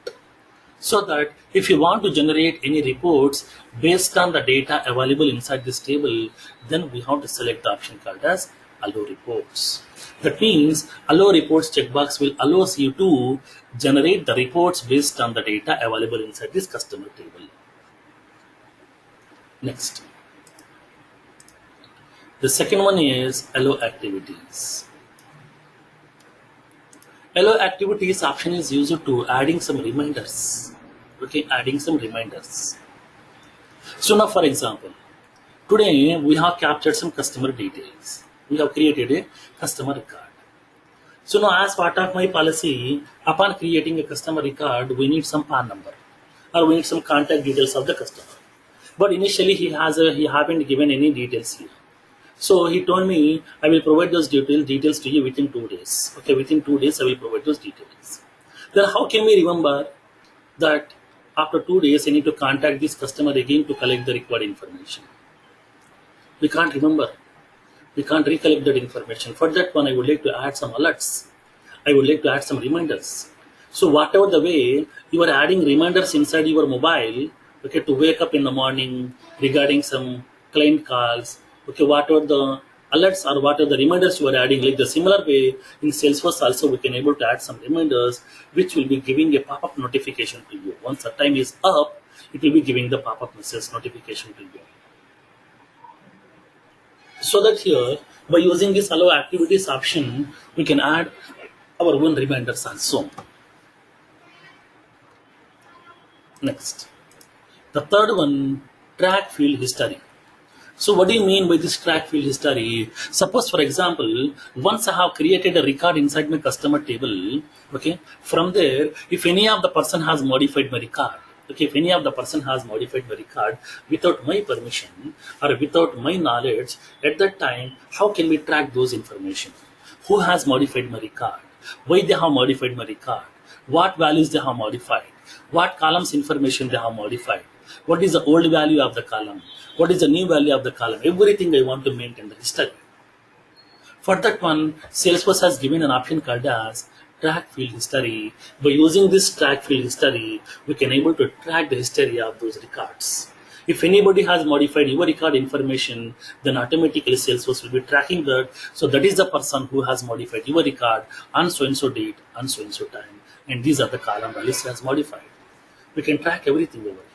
So that if you want to generate any reports based on the data available inside this table, then we have to select the option called as allow reports. That means allow reports checkbox will allow you to generate the reports based on the data available inside this customer table. Next. The second one is allow activities. Allow activities option is used to adding some reminders. Okay, adding some reminders. So now for example, today we have captured some customer details. We have created a customer record. So now as part of my policy, upon creating a customer record, we need some PAN number or we need some contact details of the customer. But initially he haven't given any details here. So he told me, I will provide those details to you within 2 days. Okay, within 2 days I will provide those details. Then how can we remember that after 2 days I need to contact this customer again to collect the required information? We can't remember. We can't recollect that information. For that one, I would like to add some alerts. I would like to add some reminders. So whatever the way you are adding reminders inside your mobile, okay, to wake up in the morning regarding some client calls, okay, whatever the alerts or whatever the reminders you are adding, like the similar way in Salesforce also we can able to add some reminders which will be giving a pop-up notification to you. Once the time is up, it will be giving the pop-up message notification to you. So that here, by using this allow activities option, we can add our own reminders also. Next. The third one, track field history. So what do you mean by this track field history? Suppose for example, once I have created a record inside my customer table, okay, from there, if any of the person has modified my record, okay, if any of the person has modified my record without my permission or without my knowledge, at that time, how can we track those information? Who has modified my record? Why they have modified my record? What values they have modified? What columns information they have modified? What is the old value of the column? What is the new value of the column? Everything I want to maintain the history. For that one, Salesforce has given an option called as track field history. By using this track field history, we can able to track the history of those records. If anybody has modified your record information, then automatically Salesforce will be tracking that. So that is the person who has modified your record on so and so date, on so and so time. And these are the column values he has modified. We can track everything over here.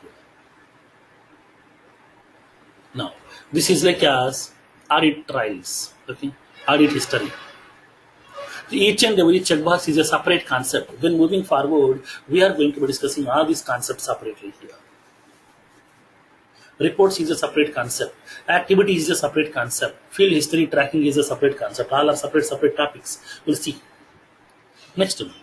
Now, this is like as audit trials, okay, audit history. Each and every checkbox is a separate concept. Then moving forward, we are going to be discussing all these concepts separately here. Reports is a separate concept. Activity is a separate concept. Field history tracking is a separate concept. All are separate topics. We'll see. Next one,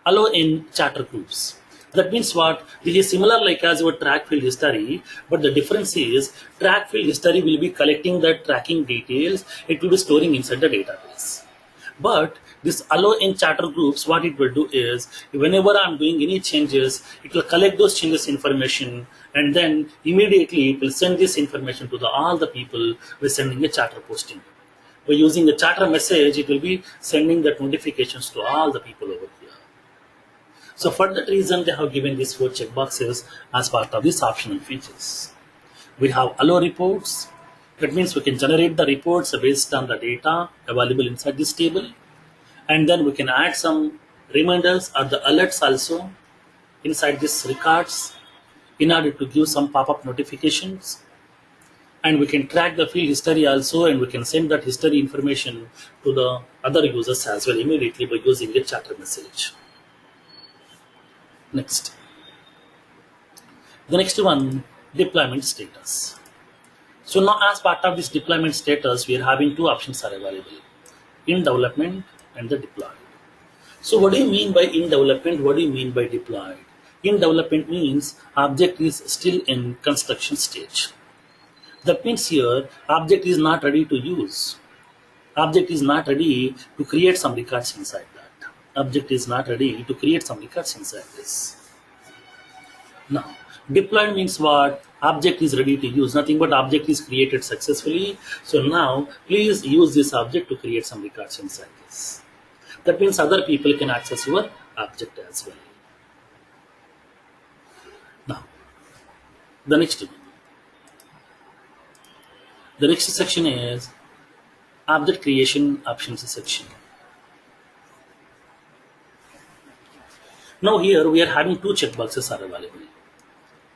allow in charter groups. That means what? This is similar like as your track field history, but the difference is track field history will be collecting the tracking details. It will be storing inside the database. But this allow in charter groups, what it will do is whenever I'm doing any changes, it will collect those changes information and then immediately it will send this information to all the people by sending a charter posting. By using the charter message, it will be sending that notifications to all the people over here. So for that reason, they have given these 4 checkboxes as part of these optional features. We have allow reports. That means we can generate the reports based on the data available inside this table. And then we can add some reminders or the alerts also inside these records in order to give some pop-up notifications. And we can track the field history also, and we can send that history information to the other users as well immediately by using a charter message. Next. The next one, deployment status. So now as part of this deployment status, we are having 2 options are available. In development and the deployed. So what do you mean by in development? What do you mean by deployed? In development means object is still in construction stage. That means here object is not ready to use. Object is not ready to create some records inside that. Object is not ready to create some records inside this. Now, deployed means what? Object is ready to use. Nothing but object is created successfully. So now, please use this object to create some records inside this. That means other people can access your object as well. Now, the next one. The next section is object creation options section. Now here we are having two checkboxes are available.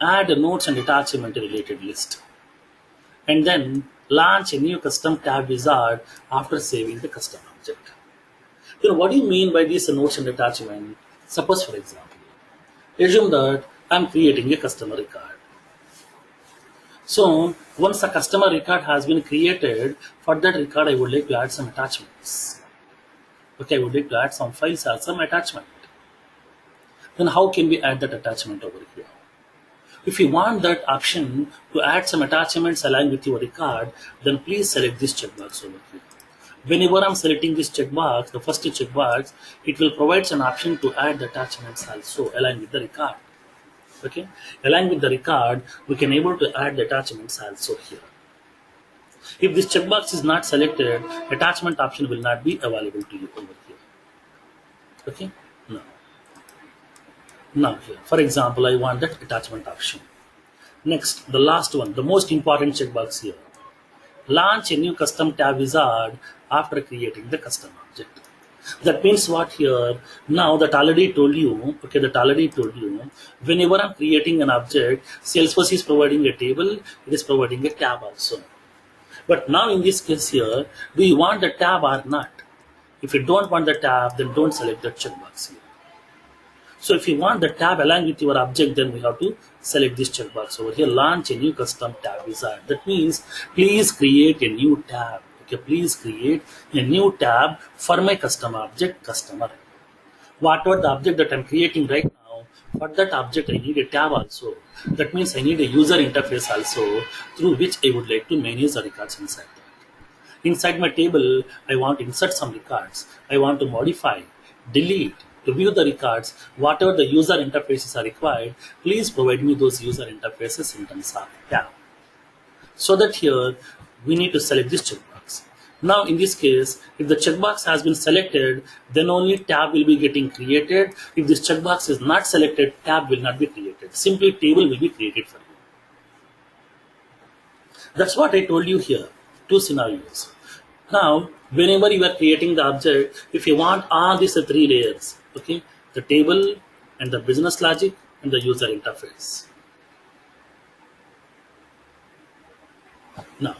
Add notes and attachment related list. And then launch a new custom tab wizard after saving the custom object. What do you mean by this notes and attachment? Suppose for example, assume that I'm creating a customer record. So once a customer record has been created, for that record I would like to add some attachments. Okay, I would like to add some files as some attachment. Then how can we add that attachment over here? If you want that option to add some attachments along with your record, then please select this checkbox over here. Whenever I'm selecting this checkbox, the first checkbox, it will provide an option to add the attachments also along with the record. Okay, along with the record, we can able to add the attachments also here. If this checkbox is not selected, attachment option will not be available to you over here. Okay, now here, for example, I want that attachment option. Next, the last one, the most important checkbox here. Launch a new custom tab wizard after creating the custom object. That means what here? Now that already told you, okay, that already told you, whenever I'm creating an object, Salesforce is providing a table, it is providing a tab also. But now in this case here, do you want the tab or not? If you don't want the tab, then don't select the checkbox here. So if you want the tab along with your object, then we have to select this checkbox over here. Launch a new custom tab wizard. That means please create a new tab. Okay, please create a new tab for my custom object customer. Whatever the object that I'm creating right now, for that object I need a tab also. That means I need a user interface also through which I would like to manage the records inside that. Inside my table, I want to insert some records. I want to modify, delete, to view the records, whatever the user interfaces are required, please provide me those user interfaces in terms of tab. So that here, we need to select this checkbox. Now in this case, if the checkbox has been selected, then only tab will be getting created. If this checkbox is not selected, tab will not be created. Simply table will be created for you. That's what I told you here, two scenarios. Now, whenever you are creating the object, if you want all these three layers, okay, the table and the business logic and the user interface. Now,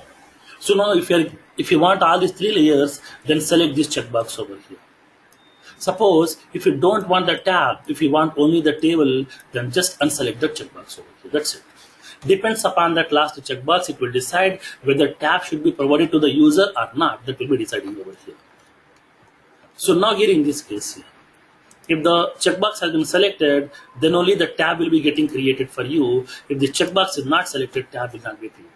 so now if you want all these three layers, then select this checkbox over here. Suppose if you don't want the tab, if you want only the table, then just unselect the checkbox over here. That's it. Depends upon that last checkbox, it will decide whether tab should be provided to the user or not. That will be deciding over here. So now here in this case here, if the checkbox has been selected, then only the tab will be getting created for you. If the checkbox is not selected, tab will not be created.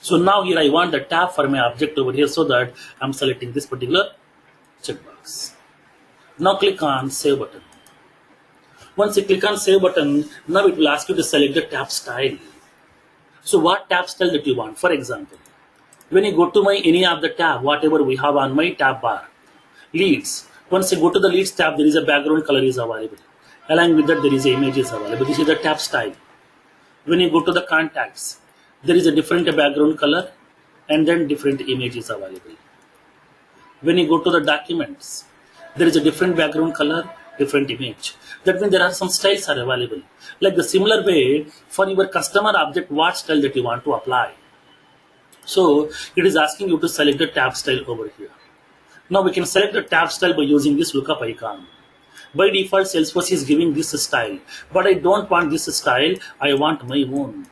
So now here I want the tab for my object over here, so that I'm selecting this particular checkbox. Now click on Save button. Once you click on Save button, now it will ask you to select the tab style. So what tab style that you want? For example, when you go to my any of the tab, whatever we have on my tab bar, leads. Once you go to the leads tab, there is a background color is available. Along with that, there is a image is available. This is the tab style. When you go to the contacts, there is a different background color and then different image is available. When you go to the documents, there is a different background color, different image. That means there are some styles are available. Like the similar way, for your customer object, what style that you want to apply. So it is asking you to select the tab style over here. Now we can select the tab style by using this lookup icon. By default, Salesforce is giving this style, but I don't want this style, I want my own.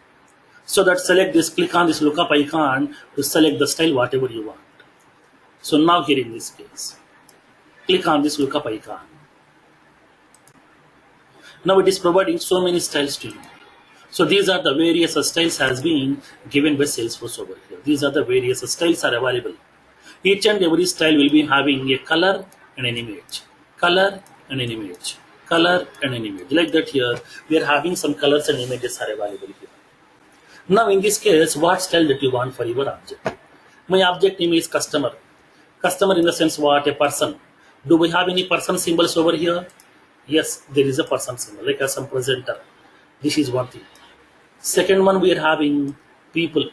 So that select this, click on this lookup icon to select the style whatever you want. So now here in this case, click on this lookup icon. Now it is providing so many styles to you. So these are the various styles has been given by Salesforce over here. These are the various styles are available. Each and every style will be having a color and an image, color and an image, color and an image. Like that here, we are having some colors and images are available here. Now in this case, what style that you want for your object? My object name is customer. Customer in the sense what? A person. Do we have any person symbols over here? Yes, there is a person symbol, like as some presenter. This is one thing. Second one, we are having people.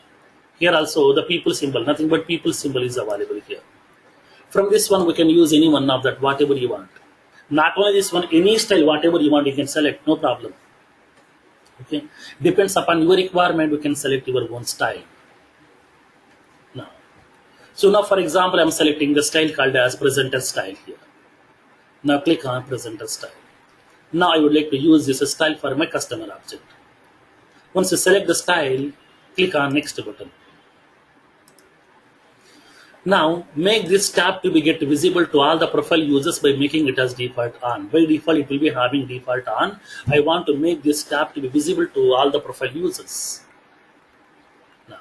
Here also the people symbol, nothing but people symbol is available here. From this one, we can use any one of that, whatever you want. Not only this one, any style, whatever you want, you can select, no problem. Okay, depends upon your requirement, we can select your own style. Now, so now for example, I'm selecting the style called as presenter style here. Now click on presenter style. Now I would like to use this style for my customer object. Once you select the style, click on next button. Now make this tab to be get visible to all the profile users by making it as default on. By default it will be having default on. I want to make this tab to be visible to all the profile users. Now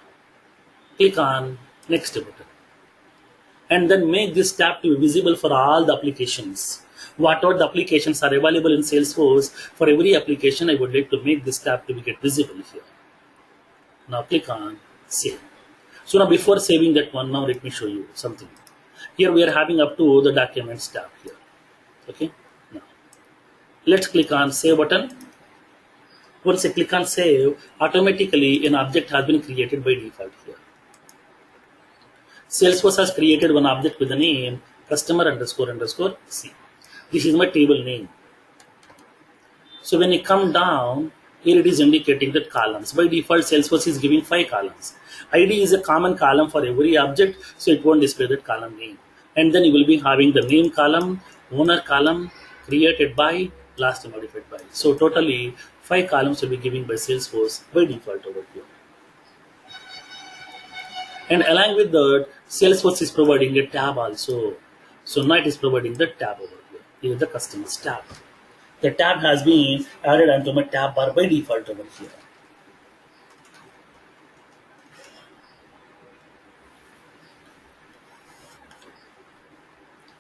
click on next button. And then make this tab to be visible for all the applications. Whatever the applications are available in Salesforce, for every application I would like to make this tab to be get visible here. Now click on save. So now before saving that one, now let me show you something. Here we are having up to the documents tab here. Okay. Now let's click on save button. Once I click on save, automatically an object has been created by default here. Salesforce has created one object with the name customer __ C. This is my table name. So when you come down, here it is indicating that columns. By default, Salesforce is giving 5 columns. ID is a common column for every object, so it won't display that column name. And then you will be having the name column, owner column, created by, last modified by. So totally 5 columns will be given by Salesforce by default over here. And along with that, Salesforce is providing a tab also. So now it is providing the tab over here. Here is the customers tab. The tab has been added onto my tab bar by default over here.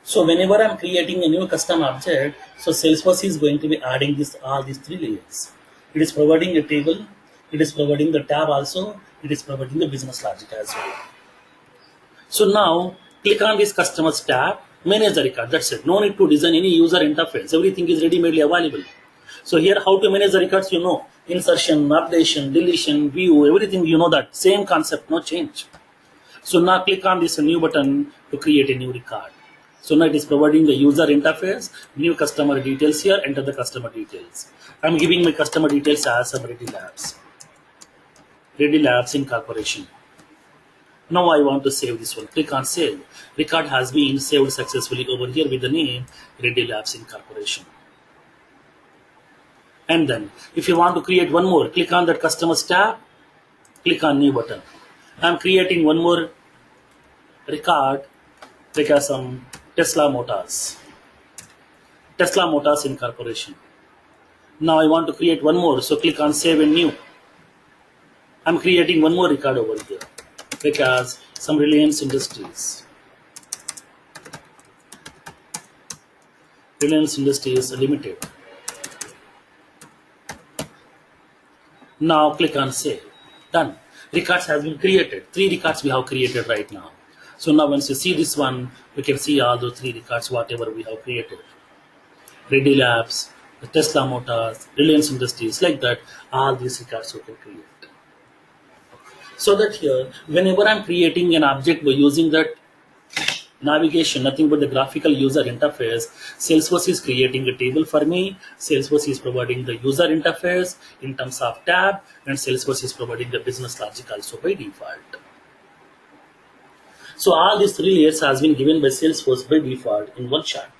So whenever I'm creating a new custom object, so Salesforce is going to be adding all these 3 layers. It is providing a table, it is providing the tab also, it is providing the business logic as well. So now click on this customers tab, manage the record. That's it. No need to design any user interface. Everything is ready-madely available. So here how to manage the records, you know. Insertion, updation, deletion, view, everything you know that. Same concept, no change. So now click on this new button to create a new record. So now it is providing the user interface, new customer details here, enter the customer details. I'm giving my customer details as some Ready Labs. Ready Labs Incorporation. Now I want to save this one. Click on save. Record has been saved successfully over here with the name Ready Labs Incorporation. And then if you want to create one more, click on that customers tab, click on new button. I'm creating one more record, like as some Tesla Motors. Tesla Motors Incorporation. Now I want to create one more, so click on save and new. I'm creating one more record over here, because some Reliance Industries. Reliance Industries Limited. Now click on save. Done. Records has been created. 3 records we have created right now. So now once you see this one, we can see all those 3 records, whatever we have created. Ready Labs, the Tesla Motors, Reliance Industries, like that, all these records we can create. So that here, whenever I'm creating an object by using that navigation, nothing but the graphical user interface, Salesforce is creating a table for me. Salesforce is providing the user interface in terms of tab, and Salesforce is providing the business logic also by default. So all these 3 layers has been given by Salesforce by default in one shot.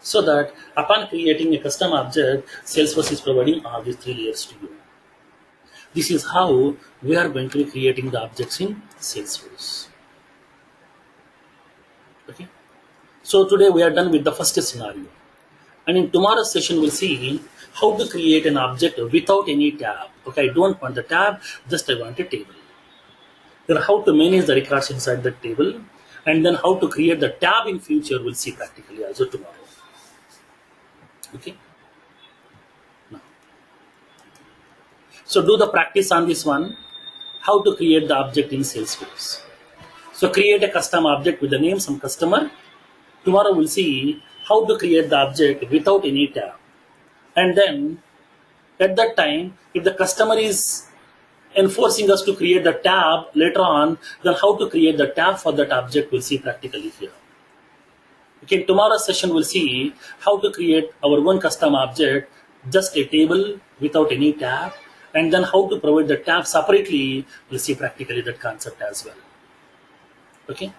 So that upon creating a custom object, Salesforce is providing all these 3 layers to you. This is how we are going to be creating the objects in Salesforce. Okay. So today we are done with the first scenario. And in tomorrow's session, we'll see how to create an object without any tab. Okay, I don't want the tab, just I want a table. then how to manage the records inside the table, and then how to create the tab in future, we'll see practically also tomorrow. Okay. So do the practice on this one, how to create the object in Salesforce. So create a custom object with the name some customer. Tomorrow we'll see how to create the object without any tab. And then at that time, if the customer is enforcing us to create the tab later on, then how to create the tab for that object, we'll see practically here. Okay, in tomorrow's session, we'll see how to create our own custom object, just a table without any tab, and then how to provide the tab separately, we'll see practically that concept as well. Okay.